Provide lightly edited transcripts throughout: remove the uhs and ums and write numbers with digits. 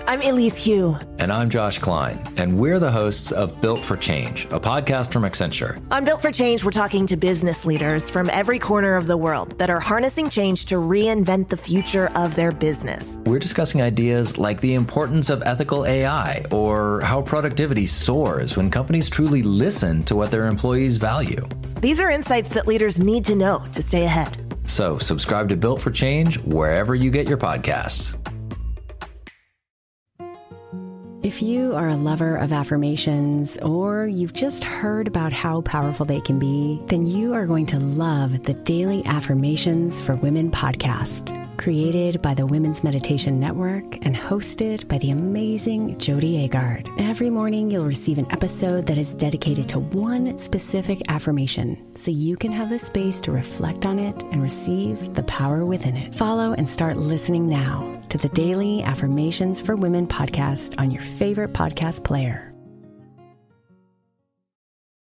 I'm Elise Hugh. And I'm Josh Klein, and we're the hosts of Built for Change, a podcast from Accenture. On Built for Change, we're talking to business leaders from every corner of the world that are harnessing change to reinvent the future of their business. We're discussing ideas like the importance of ethical AI or how productivity soars when companies truly listen to what their employees value. These are insights that leaders need to know to stay ahead. So subscribe to Built for Change wherever you get your podcasts. If you are a lover of affirmations or you've just heard about how powerful they can be, then you are going to love the Daily Affirmations for Women podcast, created by the Women's Meditation Network and hosted by the amazing Jody Agard. Every morning, you'll receive an episode that is dedicated to one specific affirmation, so you can have the space to reflect on it and receive the power within it. Follow and start listening now to the Daily Affirmations for Women podcast on your favorite podcast player.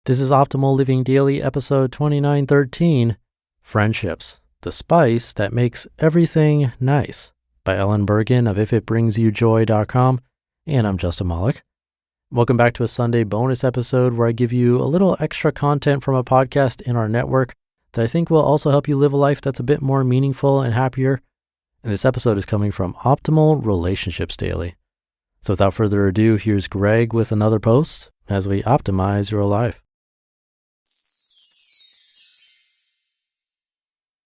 This is Optimal Living Daily, episode 2913, Friendships, the Spice That Makes Everything Nice, by Ellen Burgan of ifitbringsyoujoy.com, and I'm Justin Malik. Welcome back to a Sunday bonus episode where I give you a little extra content from a podcast in our network that I think will also help you live a life that's a bit more meaningful and happier. And this episode is coming from Optimal Relationships Daily. So without further ado, here's Greg with another post as we optimize your life.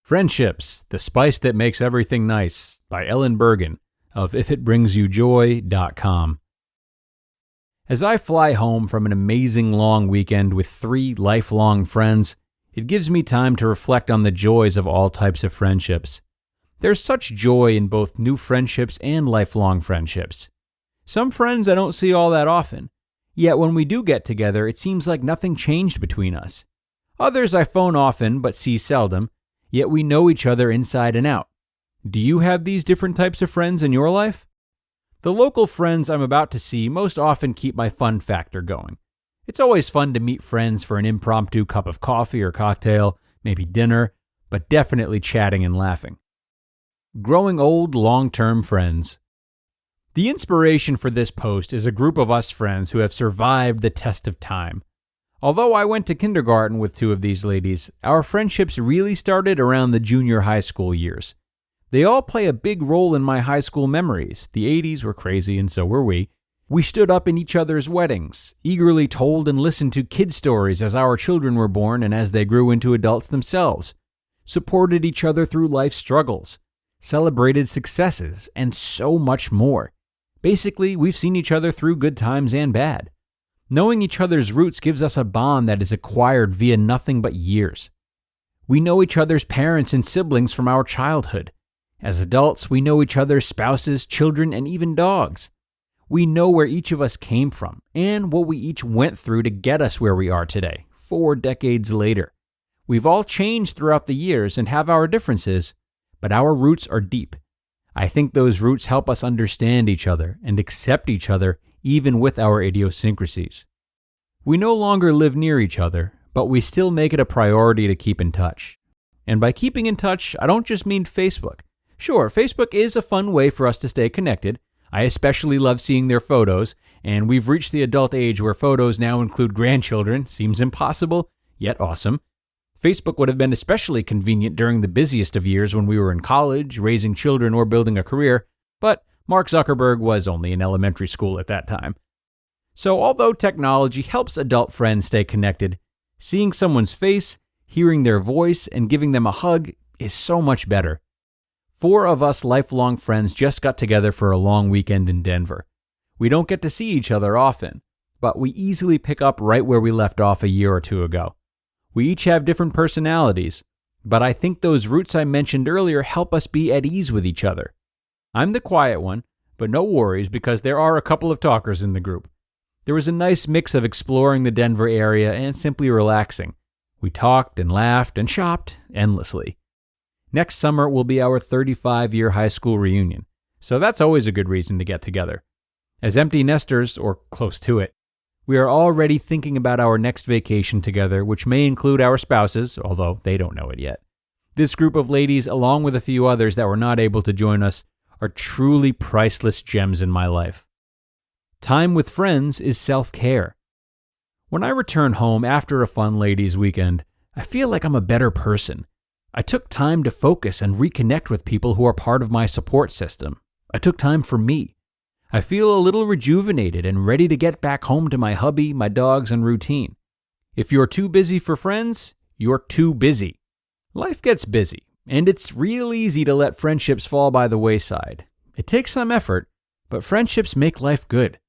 Friendships, the Spice That Makes Everything Nice, by Ellen Burgan of ifitbringsyoujoy.com. As I fly home from an amazing long weekend with 3 lifelong friends, it gives me time to reflect on the joys of all types of friendships. There's such joy in both new friendships and lifelong friendships. Some friends I don't see all that often, yet when we do get together, it seems like nothing changed between us. Others I phone often but see seldom, yet we know each other inside and out. Do you have these different types of friends in your life? The local friends I'm about to see most often keep my fun factor going. It's always fun to meet friends for an impromptu cup of coffee or cocktail, maybe dinner, but definitely chatting and laughing. Growing old long-term friends. The inspiration for this post is a group of us friends who have survived the test of time. Although I went to kindergarten with 2 of these ladies, our friendships really started around the junior high school years. They all play a big role in my high school memories. The 80s were crazy and so were we. We stood up in each other's weddings, eagerly told and listened to kid stories as our children were born and as they grew into adults themselves, supported each other through life's struggles, celebrated successes, and so much more. Basically, we've seen each other through good times and bad. Knowing each other's roots gives us a bond that is acquired via nothing but years. We know each other's parents and siblings from our childhood. As adults, we know each other's spouses, children, and even dogs. We know where each of us came from and what we each went through to get us where we are today, 4 decades later. We've all changed throughout the years and have our differences, but our roots are deep. I think those roots help us understand each other and accept each other even with our idiosyncrasies. We no longer live near each other, but we still make it a priority to keep in touch. And by keeping in touch, I don't just mean Facebook. Sure, Facebook is a fun way for us to stay connected. I especially love seeing their photos, and we've reached the adult age where photos now include grandchildren. Seems impossible, yet awesome. Facebook would have been especially convenient during the busiest of years when we were in college, raising children, or building a career, but Mark Zuckerberg was only in elementary school at that time. So although technology helps adult friends stay connected, seeing someone's face, hearing their voice, and giving them a hug is so much better. 4 of us lifelong friends just got together for a long weekend in Denver. We don't get to see each other often, but we easily pick up right where we left off a year or 2 ago. We each have different personalities, but I think those roots I mentioned earlier help us be at ease with each other. I'm the quiet one, but no worries because there are a couple of talkers in the group. There was a nice mix of exploring the Denver area and simply relaxing. We talked and laughed and shopped endlessly. Next summer will be our 35-year high school reunion, so that's always a good reason to get together. As empty nesters, or close to it, we are already thinking about our next vacation together, which may include our spouses, although they don't know it yet. This group of ladies, along with a few others that were not able to join us, are truly priceless gems in my life. Time with friends is self-care. When I return home after a fun ladies' weekend, I feel like I'm a better person. I took time to focus and reconnect with people who are part of my support system. I took time for me. I feel a little rejuvenated and ready to get back home to my hubby, my dogs, and routine. If you're too busy for friends, you're too busy. Life gets busy, and it's real easy to let friendships fall by the wayside. It takes some effort, but friendships make life good.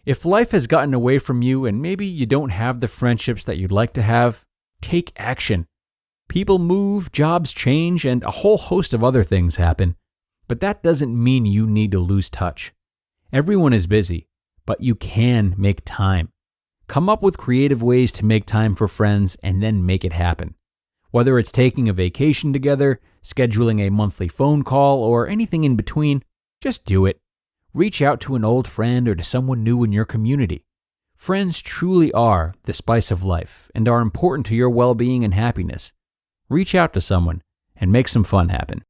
If life has gotten away from you and maybe you don't have the friendships that you'd like to have, take action. People move, jobs change, and a whole host of other things happen. But that doesn't mean you need to lose touch. Everyone is busy, but you can make time. Come up with creative ways to make time for friends and then make it happen. Whether it's taking a vacation together, scheduling a monthly phone call, or anything in between, just do it. Reach out to an old friend or to someone new in your community. Friends truly are the spice of life and are important to your well-being and happiness. Reach out to someone and make some fun happen.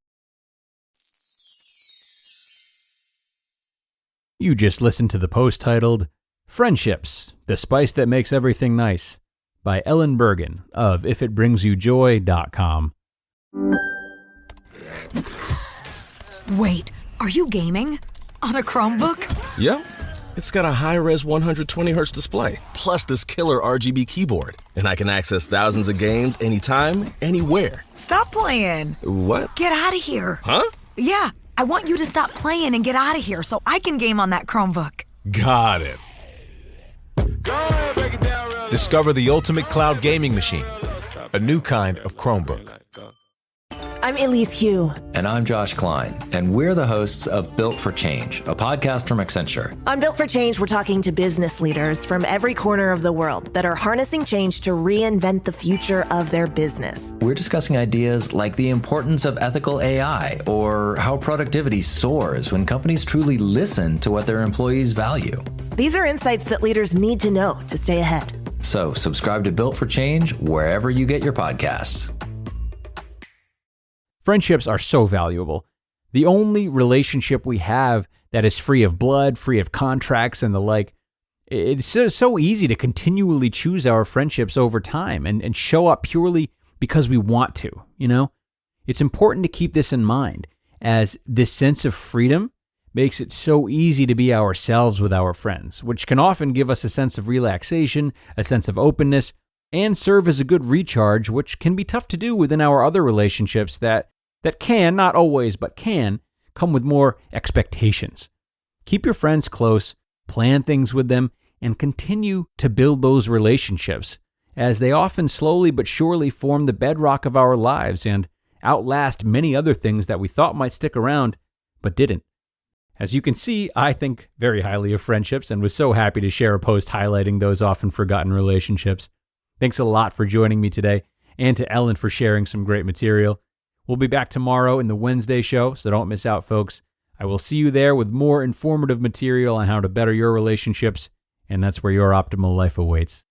You just listened to the post titled, Friendships, the Spice That Makes Everything Nice, by Ellen Burgan of ifitbringsyoujoy.com. Wait, are you gaming? On a Chromebook? Yep. It's got a high-res 120Hz display, plus this killer RGB keyboard. And I can access thousands of games anytime, anywhere. Stop playing. What? Get out of here. Huh? Yeah, I want you to stop playing and get out of here so I can game on that Chromebook. Got it. Discover the ultimate cloud gaming machine, a new kind of Chromebook. I'm Elise Hugh. And I'm Josh Klein, and we're the hosts of Built for Change, a podcast from Accenture. On Built for Change, we're talking to business leaders from every corner of the world that are harnessing change to reinvent the future of their business. We're discussing ideas like the importance of ethical AI or how productivity soars when companies truly listen to what their employees value. These are insights that leaders need to know to stay ahead. So subscribe to Built for Change wherever you get your podcasts. Friendships are so valuable. The only relationship we have that is free of blood, free of contracts and the like, it's so easy to continually choose our friendships over time and show up purely because we want to, you know? It's important to keep this in mind, as this sense of freedom makes it so easy to be ourselves with our friends, which can often give us a sense of relaxation, a sense of openness, and serve as a good recharge, which can be tough to do within our other relationships that can, not always, but can, come with more expectations. Keep your friends close, plan things with them, and continue to build those relationships, as they often slowly but surely form the bedrock of our lives and outlast many other things that we thought might stick around, but didn't. As you can see, I think very highly of friendships and was so happy to share a post highlighting those often forgotten relationships. Thanks a lot for joining me today, and to Ellen for sharing some great material. We'll be back tomorrow in the Wednesday show, so don't miss out, folks. I will see you there with more informative material on how to better your relationships, and that's where your optimal life awaits.